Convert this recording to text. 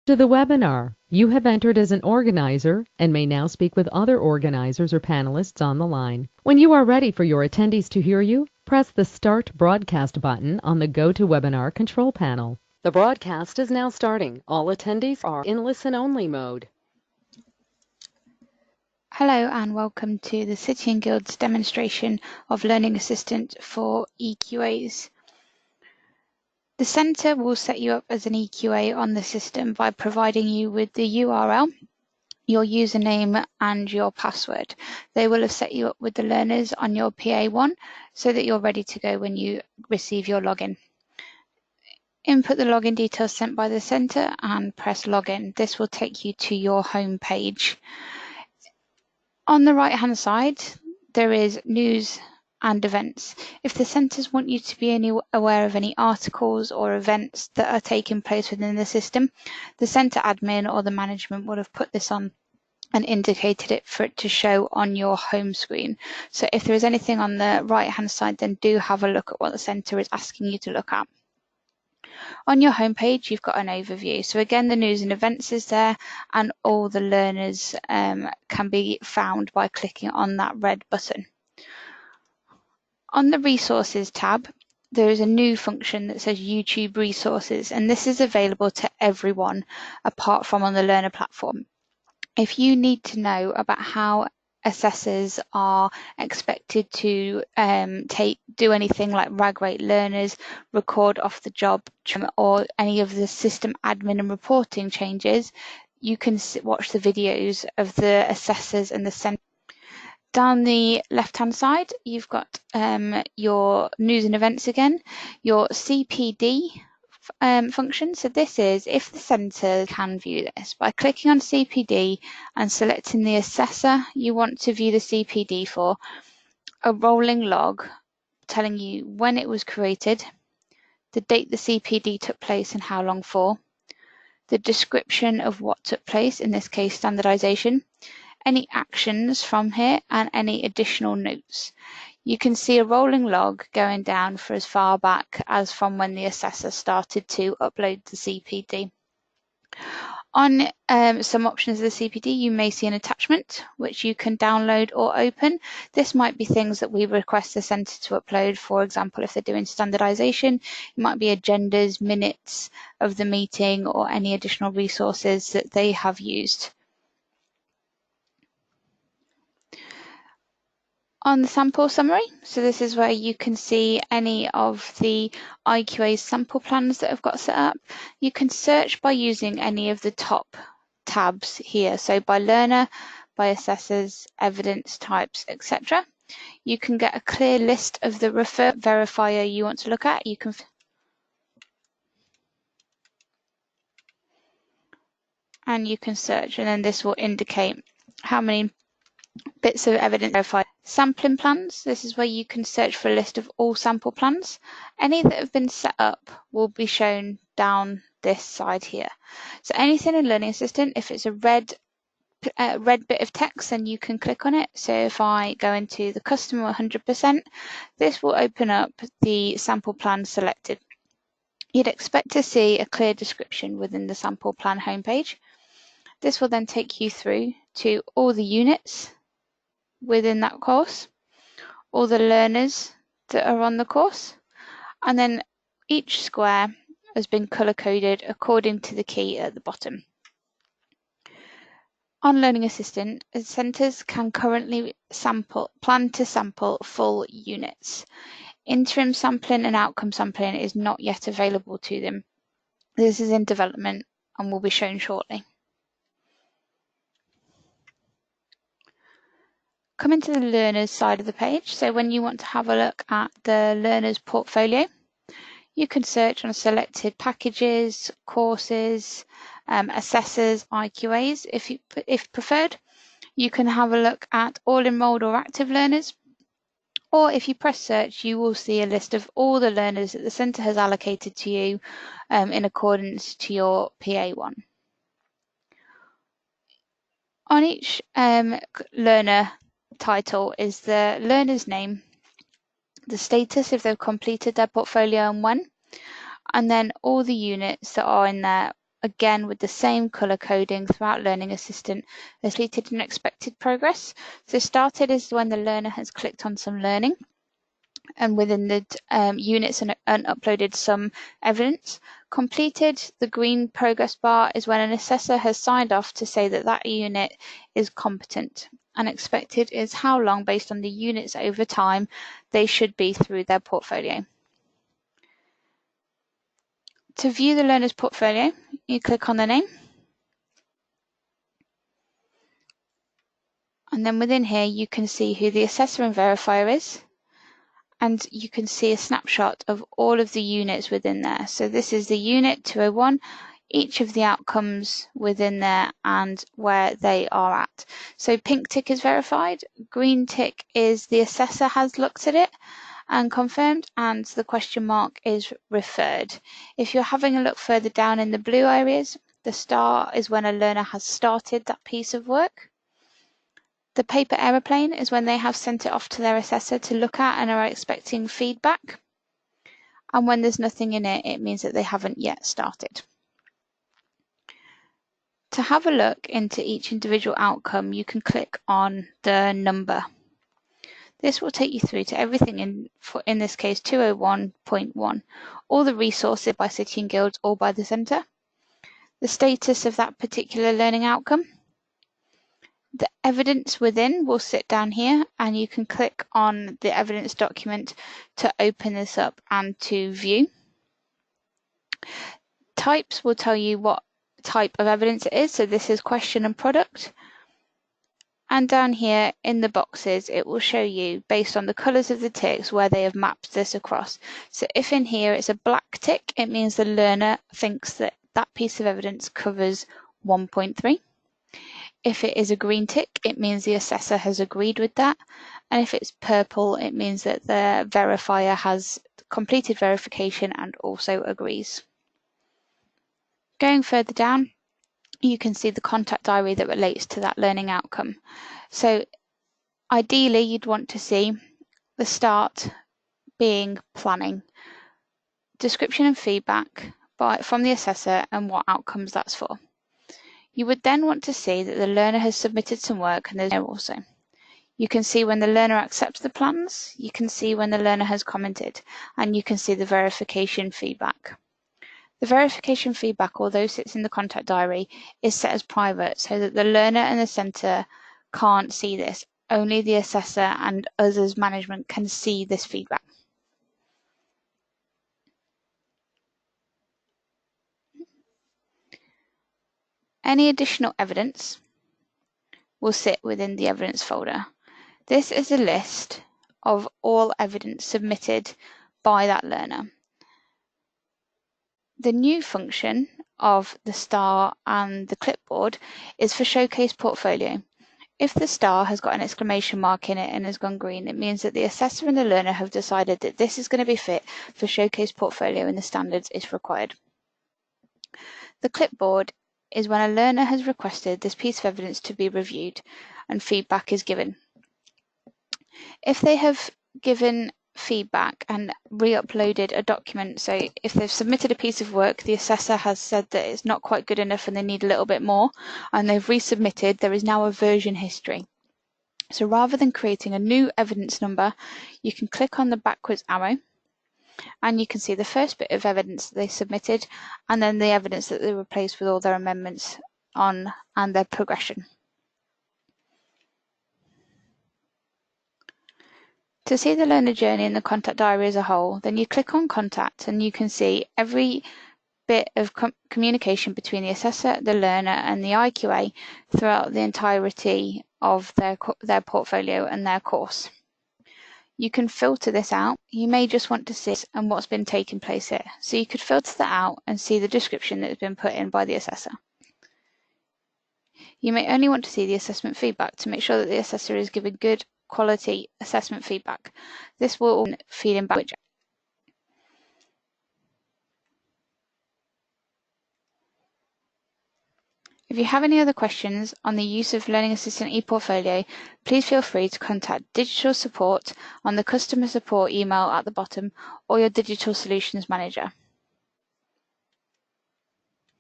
To the webinar. You have entered as an organizer and may now speak with other organizers or panelists on the line. When you are ready for your attendees to hear you, press the Start Broadcast button on the GoToWebinar control panel. The broadcast is now starting. All attendees are in listen-only mode. Hello and welcome to the City and Guilds demonstration of Learning Assistant for EQAs. The Centre will set you up as an EQA on the system by providing you with the URL, your username and your password. They will have set you up with the learners on your PA1 so that you're ready to go when you receive your login. Input the login details sent by the Centre and press login. This will take you to your home page. On the right hand side, there is news and events. If the centres want you to be aware of any articles or events that are taking place within the system, the centre admin or the management would have put this on and indicated it for it to show on your home screen. So if there is anything on the right hand side, then do have a look at what the centre is asking you to look at. On your homepage, you've got an overview. So again, the news and events is there, and all the learners can be found by clicking on that red button. On the resources tab, there is a new function that says YouTube resources, and this is available to everyone apart from on the learner platform. If you need to know about how assessors are expected to do anything like rag rate learners, record off the job, or any of the system admin and reporting changes, you can watch the videos of the assessors and the centre. Down the left hand side, you've got your news and events again, your CPD function. So this is if the centre can view this by clicking on CPD and selecting the assessor you want to view the CPD for, a rolling log telling you when it was created, the date the CPD took place and how long for, the description of what took place, in this case standardisation, any actions from here and any additional notes. You can see a rolling log going down for as far back as from when the assessor started to upload the CPD. On some options of the CPD, you may see an attachment which you can download or open. This might be things that we request the centre to upload. For example, if they're doing standardisation, it might be agendas, minutes of the meeting, or any additional resources that they have used. On the sample summary, so this is where you can see any of the EQA sample plans that have got set up. You can search by using any of the top tabs here, so by learner, by assessors, evidence types, etc. You can get a clear list of the verifier you want to look at. You can search, and then this will indicate how many bits of evidence verified. Sampling plans, this is where you can search for a list of all sample plans. Any that have been set up will be shown down this side here. So anything in Learning Assistant, if it's a red bit of text, then you can click on it. So if I go into the customer 100%, this will open up the sample plan selected. You'd expect to see a clear description within the sample plan homepage. This will then take you through to all the units within that course, all the learners that are on the course, and then each square has been color coded according to the key at the bottom. On Learning Assistant, centres can currently plan to sample full units. Interim sampling and outcome sampling is not yet available to them. This is in development and will be shown shortly. Coming to the learners side of the page, so when you want to have a look at the learners portfolio, you can search on selected packages, courses, assessors, EQAs if preferred. You can have a look at all enrolled or active learners, or if you press search, you will see a list of all the learners that the centre has allocated to you in accordance to your PA1. On each learner title is the learner's name, the status if they've completed their portfolio and when, and then all the units that are in there again with the same colour coding throughout Learning Assistant as completed and expected progress. So started is when the learner has clicked on some learning and within the units and uploaded some evidence. Completed, the green progress bar, is when an assessor has signed off to say that that unit is competent. And expected is how long, based on the units over time, they should be through their portfolio. To view the learner's portfolio, you click on the name. And then within here, you can see who the assessor and verifier is. And you can see a snapshot of all of the units within there. So this is the unit 201, each of the outcomes within there and where they are at. So pink tick is verified, green tick is the assessor has looked at it and confirmed, and the question mark is referred. If you're having a look further down in the blue areas, the star is when a learner has started that piece of work. The paper aeroplane is when they have sent it off to their assessor to look at and are expecting feedback. And when there's nothing in it, it means that they haven't yet started. To have a look into each individual outcome, you can click on the number. This will take you through to everything in this case 201.1, all the resources by City and Guilds or by the centre, the status of that particular learning outcome. The evidence within will sit down here, and you can click on the evidence document to open this up and to view. Types will tell you what type of evidence it is. So this is question and product. And down here in the boxes, it will show you based on the colours of the ticks where they have mapped this across. So if in here it's a black tick, it means the learner thinks that that piece of evidence covers 1.3. If it is a green tick, it means the assessor has agreed with that. And if it's purple, it means that the verifier has completed verification and also agrees. Going further down, you can see the contact diary that relates to that learning outcome. So ideally, you'd want to see the start being planning, description and feedback from the assessor and what outcomes that's for. You would then want to see that the learner has submitted some work, and there's there also. You can see when the learner accepts the plans, you can see when the learner has commented, and you can see the verification feedback. The verification feedback, although sits in the contact diary, is set as private so that the learner and the centre can't see this. Only the assessor and us as management can see this feedback. Any additional evidence will sit within the evidence folder. This is a list of all evidence submitted by that learner. The new function of the star and the clipboard is for Showcase Portfolio. If the star has got an exclamation mark in it and has gone green, it means that the assessor and the learner have decided that this is going to be fit for Showcase Portfolio and the standards if required. The clipboard is when a learner has requested this piece of evidence to be reviewed and feedback is given. If they have given feedback and re-uploaded a document, so if they've submitted a piece of work, the assessor has said that it's not quite good enough and they need a little bit more, and they've resubmitted, there is now a version history. So rather than creating a new evidence number, you can click on the backwards arrow and you can see the first bit of evidence that they submitted and then the evidence that they replaced with all their amendments on and their progression. To see the learner journey in the contact diary as a whole, then you click on contact and you can see every bit of communication between the assessor, the learner and the EQA throughout the entirety of their portfolio and their course. You can filter this out. You may just want to see and what's been taking place here. So you could filter that out and see the description that has been put in by the assessor. You may only want to see the assessment feedback to make sure that the assessor is giving good quality assessment feedback. This will feed in back. If you have any other questions on the use of Learning Assistant ePortfolio, please feel free to contact digital support on the customer support email at the bottom or your digital solutions manager.